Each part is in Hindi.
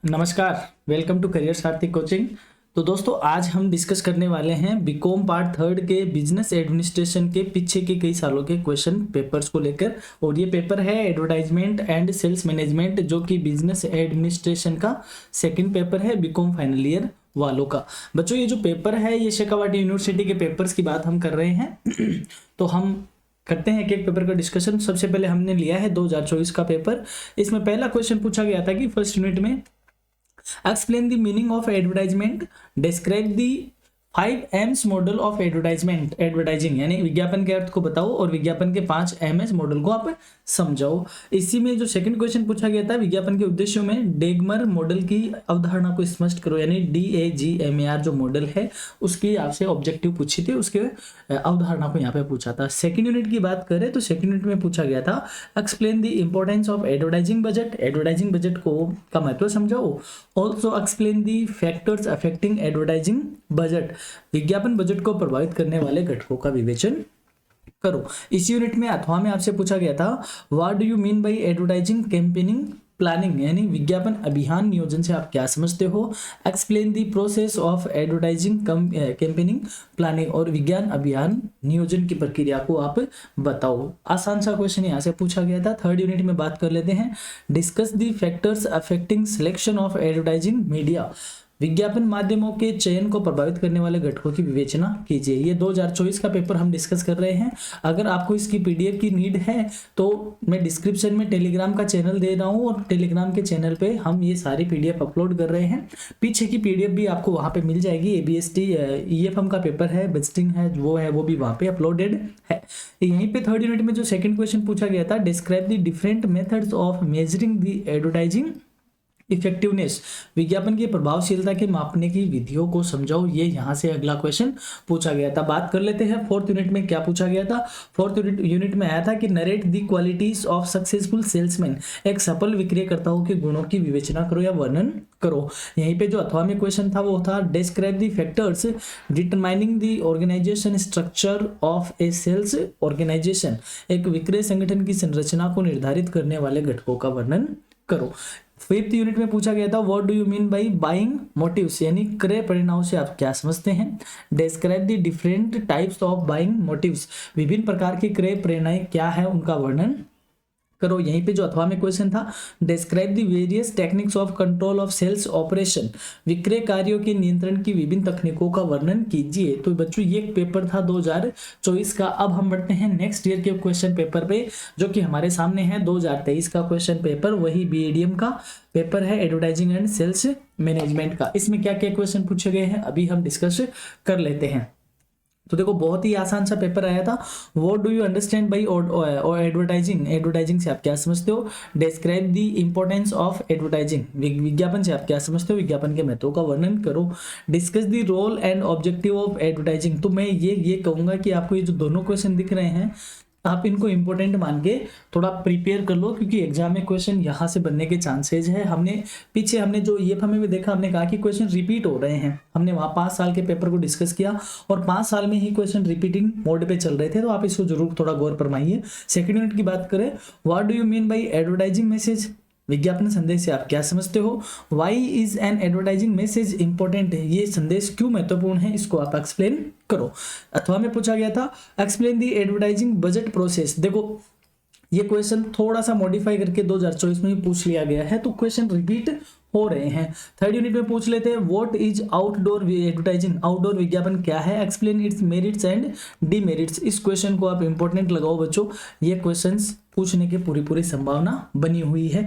नमस्कार, welcome to career Sarathi coaching. तो दोस्तों आज हम डिस्कस करने वाले हैं बीकॉम पार्ट थर्ड के बिजनेस एडमिनिस्ट्रेशन के पीछे के कई सालों के क्वेश्चन पेपर्स को लेकर। और ये पेपर है एडवर्टाइजमेंट एंड सेल्स मैनेजमेंट, जो कि बिजनेस एडमिनिस्ट्रेशन का सेकंड पेपर है बीकॉम फाइनल ईयर वालों का। बच्चों ये जो पेपर है ये शेखावाटी यूनिवर्सिटी के पेपर्स की बात हम कर रहे हैं। तो हम करते हैं एक पेपर का डिस्कशन। सबसे पहले हमने लिया है 2024 का पेपर। इसमें पहला क्वेश्चन पूछा गया था कि फर्स्ट यूनिट में explain the meaning of advertisement, describe the 5 M's model of advertising यानी विज्ञापन के अर्थ को बताओ और विज्ञापन के 5 M's मॉडल को आप समझाओ। इसी में जो सेकंड क्वेश्चन पूछा गया था विज्ञापन के उद्देश्यों में डेगमर मॉडल की अवधारणा को स्पष्ट करो, यानी DAGMAR जो मॉडल है उसकी आपसे ऑब्जेक्टिव पूछी थी, उसके अवधारणा को यहाँ पे पूछा था। सेकंड यूनिट की बात करें तो सेकंड यूनिट में पूछा गया था explain the importance of advertising budget, advertising budget को का महत्व समझाओ। Also explain the factors affecting advertising budget, विज्ञापन बजट को प्रभावित करने वाले घटकों का विवेचन करो। इस यूनिट में अथवा में आपसे पूछा गया था what do you mean by advertising campaigning planning, यानी विज्ञापन अभियान नियोजन से आप क्या समझते हो। Explain the process of advertising campaigning planning, और विज्ञान अभियान नियोजन की प्रक्रिया को आप बताओ। आसान सा क्वेश्चन यहाँ से पूछा गया था। थर्ड यूनिट में बात कर लेते हैं discuss the factors affecting selection of advertising media, विज्ञापन माध्यमों के चयन को प्रभावित करने वाले घटकों की विवेचना कीजिए। ये 2024 का पेपर हम डिस्कस कर रहे हैं। अगर आपको इसकी पीडीएफ की नीड है तो मैं डिस्क्रिप्शन में टेलीग्राम का चैनल दे रहा हूँ और टेलीग्राम के चैनल पे हम ये सारी पीडीएफ अपलोड कर रहे हैं। पीछे की पीडीएफ भी आपको वहाँ पे मिल जाएगी। ABST EFM का पेपर है, बजटिंग है वो भी वहाँ पे अपलोडेड है। यहीं पे थर्ड यूनिट में जो सेकंड क्वेश्चन पूछा गया था describe the different methods of measuring the advertising effectiveness, विज्ञापन की प्रभावशीलता के मापने की विधियों को समझाओ। ये यहाँ से अगला क्वेश्चन पूछा गया था। बात कर लेते हैं फोर्थ यूनिट में क्या पूछा गया था। फोर्थ यूनिट में आया था कि narrate the qualities of successful salesman, एक सफल विक्रेताओं के गुणों की विवेचना करो या वर्णन करो। यहीं पे जो अथवा में क्वेश्चन था वो था describe the factors determining the organisation structure of a sales organisation, एक विक्रय संगठन की संरचना को निर्धारित करने वाले घटकों का वर्णन करो। फिफ्थ यूनिट में पूछा गया था what do you mean by buying motives, यानी क्रय परिणामों से आप क्या समझते हैं। Describe the different types of buying motives, विभिन्न प्रकार की क्रय प्रेरणाएं क्या है उनका वर्णन करो। यहीं पे जो अथवा में क्वेश्चन था describe the various techniques of control of sales operation, विक्रय कार्यों के नियंत्रण की विभिन्न तकनीकों का वर्णन कीजिए। तो बच्चों ये पेपर था 2024 का। अब हम बढ़ते हैं नेक्स्ट ईयर के क्वेश्चन पेपर पे, जो कि हमारे सामने है 2023 का क्वेश्चन पेपर, वही BADM का पेपर है एडवर्टाइजिंग एंड सेल्स मैनेजमेंट का। इसमें क्या क्या क्वेश्चन पूछे गए हैं अभी हम डिस्कस कर लेते हैं। तो देखो बहुत ही आसान सा पेपर आया था। What do you understand by advertising, advertising से आप क्या समझते हो। Describe the importance of advertising, विज्ञापन से आप क्या समझते हो, विज्ञापन के महत्व का वर्णन करो। Discuss the role and objective of advertising, तो मैं ये कहूंगा कि आपको ये जो दोनों क्वेश्चन दिख रहे हैं आप इनको इंपॉर्टेंट मान के थोड़ा प्रिपेयर कर लो, क्योंकि एग्जाम में क्वेश्चन यहाँ से बनने के चांसेज है। हमने जो ये हमें भी देखा, हमने कहा कि क्वेश्चन रिपीट हो रहे हैं। हमने वहाँ 5 साल के पेपर को डिस्कस किया और 5 साल में ही क्वेश्चन रिपीटिंग मोड पे चल रहे थे, तो आप इसको जरूर थोड़ा गौर फरमाइए। सेकंड यूनिट की बात करें what do you mean by advertising message, विज्ञापन संदेश से आप क्या समझते हो। Why is an advertising message important है, ये संदेश क्यों महत्वपूर्ण है, इसको आप एक्सप्लेन करो। अथवा में पूछा गया था explain the advertising budget process. देखो ये क्वेश्चन थोड़ा सा मॉडिफाई करके 2024 में भी पूछ लिया गया है, तो क्वेश्चन रिपीट हो रहे हैं। थर्ड यूनिट में पूछ लेते हैं what is outdoor advertising, outdoor विज्ञापन क्या है। Explain it's merits and demerits, इस क्वेश्चन को आप इंपॉर्टेंट लगाओ बच्चों, ये क्वेश्चंस पूछने की पूरी संभावना बनी हुई है।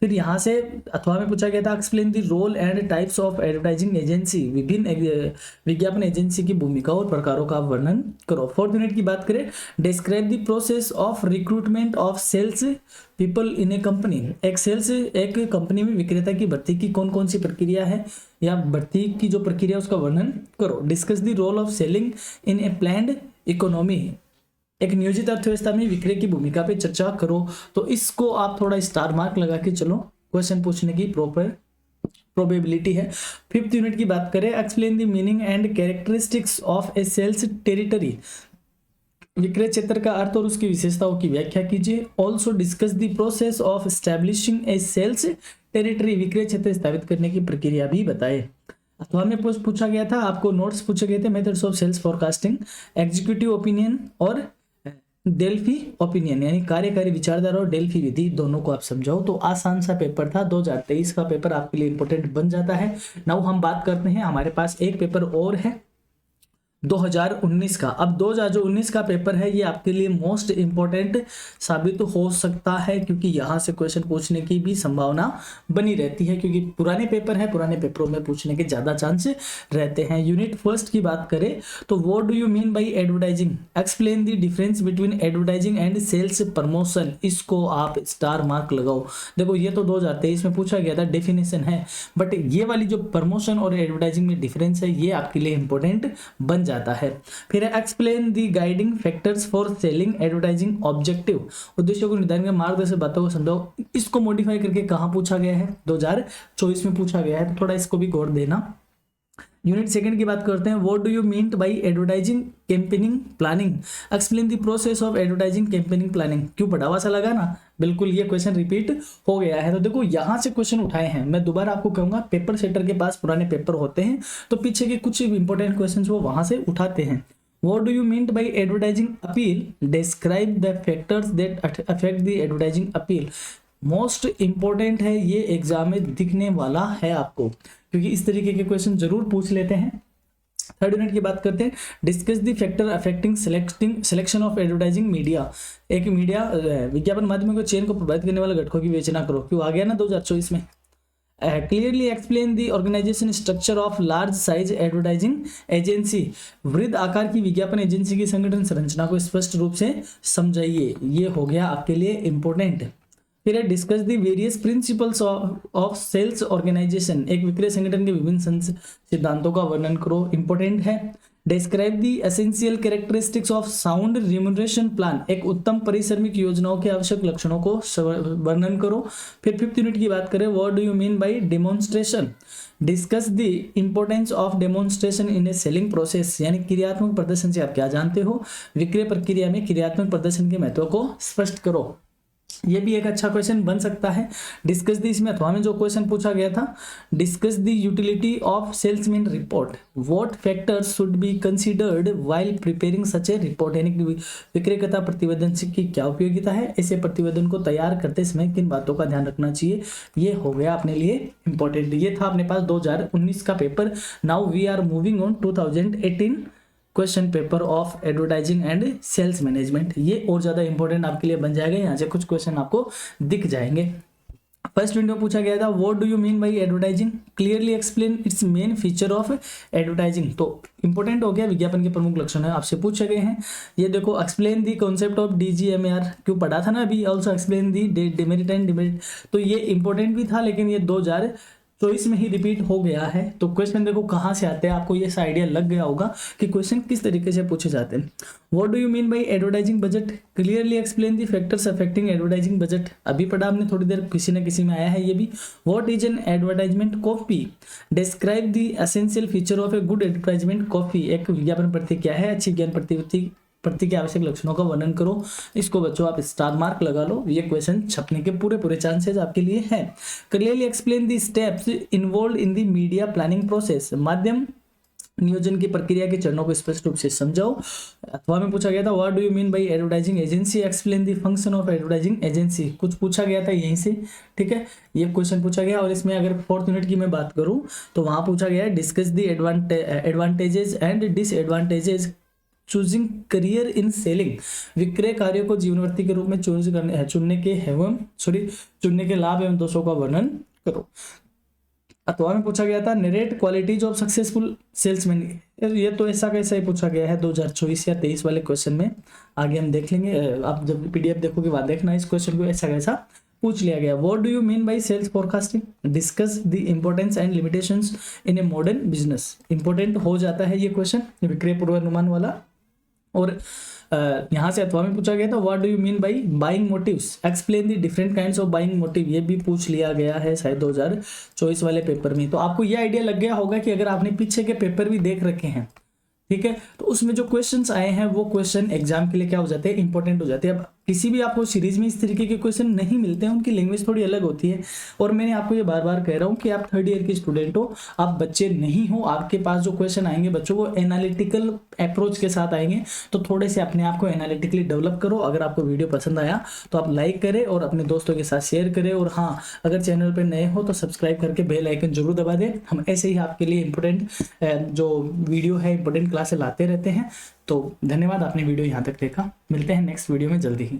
फिर यहाँ से अथवा में पूछा गया था explain the role and types of advertising agency, विभिन्न विज्ञापन एजेंसी की भूमिका और प्रकारों का वर्णन करो। फोर्थ यूनिट की बात करें describe the process of recruitment of sales people in a company, एक कंपनी में विक्रेता की भर्ती की कौन कौन सी प्रक्रिया है या भर्ती की जो प्रक्रिया उसका वर्णन करो। Discuss the role of selling in a planned economy, एक नियोजित अर्थव्यवस्था में विक्रय की भूमिका पे चर्चा करो। तो इसको आप थोड़ा स्टार मार्क लगा के चलो, क्वेश्चन पूछने की प्रोबेबिलिटी है। फिफ्थ यूनिट की बात करें explain the meaning and characteristics of a sales territory, विक्रय क्षेत्र का अर्थ और उसकी विशेषताओं की व्याख्या कीजिए। Also discuss the process of establishing a sales territory विक्रय क्षेत्र स्थापित करने की प्रक्रिया भी बताए। अथवा में पूछा गया था, आपको नोट्स पूछे गए थे methods of sales forecasting, executive opinion और डेल्फी ओपिनियन, यानी कार्यकारी विचारधारा और डेल्फी विधि, दोनों को आप समझाओ। तो आसान सा पेपर था, 2023 का पेपर आपके लिए इंपॉर्टेंट बन जाता है। नाउ हम बात करते हैं, हमारे पास एक पेपर और है 2019 का। अब 2019 का पेपर है, ये आपके लिए मोस्ट इंपॉर्टेंट साबित हो सकता है, क्योंकि यहाँ से क्वेश्चन पूछने की भी संभावना बनी रहती है, क्योंकि पुराने पेपर है, पुराने पेपरों में पूछने के ज्यादा चांस रहते हैं। यूनिट फर्स्ट की बात करें तो what do you mean by advertising, explain the difference between advertising and sales promotion. इसको आप स्टार मार्क लगाओ। देखो ये तो 2023 में पूछा गया था, डेफिनेशन है, बट ये वाली जो प्रमोशन और एडवर्टाइजिंग में डिफरेंस है, ये आपके लिए इंपॉर्टेंट बन जाता है। फिर explain the guiding factors for selling advertising objective, उद्देश्यों को निर्धारण के मार्गदर्शक बातों को समझाओ। इसको मॉडिफाई करके कहां पूछा गया है, 2024 में पूछा गया है, तो थोड़ा इसको भी गौर देना। यूनिट सेकंड की बात करते हैं, what do you mean by advertising campaigning planning, explain the process of advertising campaigning planning. क्यों बढ़ावा सा लगा ना, बिल्कुल ये क्वेश्चन रिपीट हो गया है। तो देखो यहां से क्वेश्चन उठाए हैं, मैं दोबारा आपको कहूंगा पेपर सेटर के पास पुराने पेपर होते हैं, तो पीछे के कुछ इंपॉर्टेंट क्वेश्चन वो वहां से उठाते हैं। What do you mean by advertising appeal? Describe the factors that affect the advertising appeal. Most important है, ये एग्जाम में दिखने वाला है आपको, क्योंकि इस तरीके के क्वेश्चन जरूर पूछ लेते हैं। थर्ड यूनिट की बात करते हैं, discuss the factor affecting selection of advertising media. एक मीडिया विज्ञापन माध्यमों के चयन को प्रभावित करने वाले घटकों की विवेचना करो। क्यों आ गया ना 2024 में। Clearly explain the organisation structure of large size advertising agency, वृहद आकार की विज्ञापन एजेंसी की संगठन संरचना को स्पष्ट रूप से समझाइए। ये हो गया आपके लिए इंपॉर्टेंट। फिर है discuss the various principles of sales organisation, एक विक्रय संगठन के विभिन्न सिद्धांतों का वर्णन करो, इंपॉर्टेंट है। Describe the essential characteristics of sound remuneration plan, एक उत्तम परिश्रमिक योजनाओं के आवश्यक लक्षणों को वर्णन करो। फिर फिफ्थ यूनिट की बात करें, what do you mean bye demonstration, discuss the importance of demonstration in A selling process, यानी क्रियात्मक प्रदर्शन से आप क्या जानते हो, विक्रय प्रक्रिया में क्रियात्मक प्रदर्शन के महत्व को स्पष्ट करो। ये भी एक अच्छा क्वेश्चन बन सकता है। डिस्कस दी, इसमें अथवा में जो क्वेश्चन पूछा गया था, discuss the utility of salesman report, what factors should be considered while preparing such A report, यानी कि विक्रेता प्रतिवेदन की क्या उपयोगिता है, ऐसे प्रतिवेदन को तैयार करते समय किन बातों का ध्यान रखना चाहिए। ये हो गया अपने लिए इंपॉर्टेंट। ये था अपने पास 2019 का paper. Now we are moving on 2018 question paper of advertising and sales management. ये और ज्यादा इंपॉर्टेंट आपके लिए बन जाएगा, यहाँ से कुछ क्वेश्चन आपको दिख जाएंगे। फर्स्ट यूनिट में पूछा गया था, what do you mean by advertising, clearly explain it's main feature of advertising. तो इंपॉर्टेंट हो गया, विज्ञापन के प्रमुख लक्षण है आपसे पूछे गए हैं। ये देखो, explain the concept of DGMAR, क्यों पढ़ा था ना अभी, also explain the demerit and demerit. तो ये इंपॉर्टेंट भी था, लेकिन ये 2024 में ही रिपीट हो गया है। तो क्वेश्चन देखो कहाँ से आते हैं, आपको ये आइडिया लग गया होगा कि क्वेश्चन किस तरीके से पूछे जाते हैं। What do you mean by advertising budget, clearly explain the factors affecting advertising budget, अभी पढ़ा हमने थोड़ी देर, किसी न किसी में आया है ये भी। What is an advertisement copy, describe the essential feature of a good advertisement copy, एक विज्ञापन प्रति क्या है, अच्छी ज्ञान प्रति के आवश्यक लक्षणों का वर्णन करो। इसको बच्चों आप स्टार मार्क लगा लो, ये क्वेश्चन छपने के पूरे चांसेस आपके लिए है। Clearly explain the steps involve in the media planning process, माध्यम नियोजन की प्रक्रिया के चरणों को स्पष्ट रूप से समझाओ। अथवा में पूछा गया था, what do you mean by advertising agency, explain the function of advertising agency, कुछ पूछा गया था यहीं से, ठीक है, ये क्वेश्चन पूछा गया। और इसमें अगर फोर्थ यूनिट की मैं बात करूं तो वहां पूछा गया है, discuss the advantages and disadvantages choosing career in selling, विक्रय कार्यों को जीवनवृत्ति के रूप में चुनने के लाभ एवं दोषों का वर्णन करो। अथवा में पूछा गया था, narrate qualities of successful salesman, ये तो ऐसा कैसा ही पूछा गया है 2024 या 23 वाले क्वेश्चन में, आगे हम देख लेंगे, आप जब PDF देखोगे वहां देखना इस क्वेश्चन को ऐसा कैसा पूछ लिया गया। What do you mean by sales forecasting, discuss the importance and limitations in a modern business, important हो जाता है ये क्वेश्चन, विक्रय पूर्वानुमान वाला। और यहाँ से अथवा में पूछा गया था, what do you mean by buying motives, explain the different kinds of buying motive, ये भी पूछ लिया गया है शायद 2024 वाले पेपर में। तो आपको ये आइडिया लग गया होगा कि अगर आपने पीछे के पेपर भी देख रखे हैं, ठीक है, तो उसमें जो क्वेश्चंस आए हैं वो क्वेश्चन एग्जाम के लिए क्या हो जाते हैं, इंपॉर्टेंट हो जाते हैं। अब किसी भी आपको सीरीज में इस तरीके के क्वेश्चन नहीं मिलते हैं, उनकी लैंग्वेज थोड़ी अलग होती है। और मैंने आपको ये बार बार कह रहा हूँ कि आप थर्ड ईयर के स्टूडेंट हो, आप बच्चे नहीं हो, आपके पास जो क्वेश्चन आएंगे बच्चों वो एनालिटिकल अप्रोच के साथ आएंगे। तो थोड़े से अपने आप को एनालिटिकली डेवलप करो। अगर आपको वीडियो पसंद आया तो आप लाइक करें और अपने दोस्तों के साथ शेयर करें। और हाँ, अगर चैनल पर नए हो तो सब्सक्राइब करके बेल आइकन जरूर दबा दें। हम ऐसे ही आपके लिए इंपॉर्टेंट जो वीडियो है, इंपॉर्टेंट क्लासेस लाते रहते हैं। तो धन्यवाद, आपने वीडियो यहाँ तक देखा। मिलते हैं नेक्स्ट वीडियो में जल्दी ही।